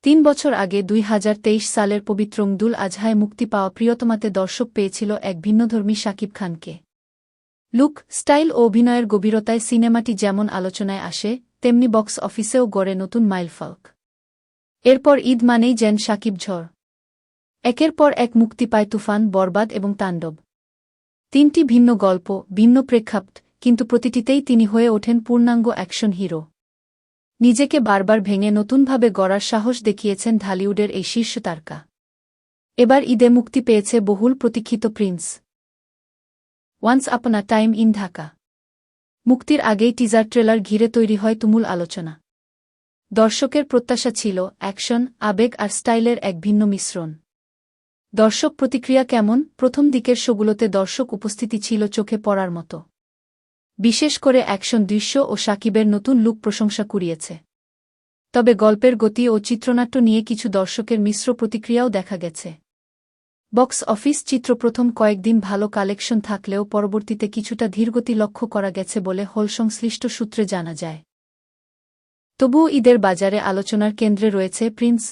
3 বছর আগে 2023 সালের পবিত্র ঈদুল আজহায় মুক্তি পাওয়া প্রিয়তমাতে দর্শক পেয়েছিল এক ভিন্নধর্মী শাকিব খানকে। লুক, স্টাইল ও অভিনয়ের গভীরতায় সিনেমাটি যেমন আলোচনায় আসে, তেমনি বক্স অফিসেও গড়ে নতুন মাইলফলক। এরপর ঈদ মানেই যেন শাকিব ঝড়। একের পর এক মুক্তি পায় তুফান, বরবাদ এবং তাণ্ডব। 3টি ভিন্ন গল্প, ভিন্ন প্রেক্ষাপট, কিন্তু প্রতিটিতেই তিনি হয়ে ওঠেন পূর্ণাঙ্গ অ্যাকশন হিরো। নিজেকে বারবার ভেঙে নতুনভাবে গড়ার সাহস দেখিয়েছেন ঢালিউডের এই শীর্ষ তারকা। এবার ঈদে মুক্তি পেয়েছে বহুল প্রতীক্ষিত Prince once upon a time in Dhaka. মুক্তির আগেই টিজার ট্রেলার ঘিরে তৈরি হয় তুমুল আলোচনা। দর্শকের প্রত্যাশা ছিল অ্যাকশন, আবেগ আর স্টাইলের এক ভিন্ন মিশ্রণ। দর্শক প্রতিক্রিয়া কেমন? প্রথম দিকের শোগুলোতে দর্শক উপস্থিতি ছিল চোখে পড়ার মতো। বিশেষ করে অ্যাকশন দৃশ্য ও শাকিবের নতুন লুক প্রশংসা কুড়িয়েছে। তবে গল্পের গতি ও চিত্রনাট্য নিয়ে কিছু দর্শকের মিশ্র প্রতিক্রিয়াও দেখা গেছে। বক্স অফিস চিত্র প্রথম কয়েকদিন ভালো কালেকশন থাকলেও পরবর্তীতে কিছুটা ধীরগতি লক্ষ্য করা গেছে বলে হল সংশ্লিষ্ট সূত্রে জানা যায়। তবুও ঈদের বাজারে আলোচনার কেন্দ্রে রয়েছে প্রিন্স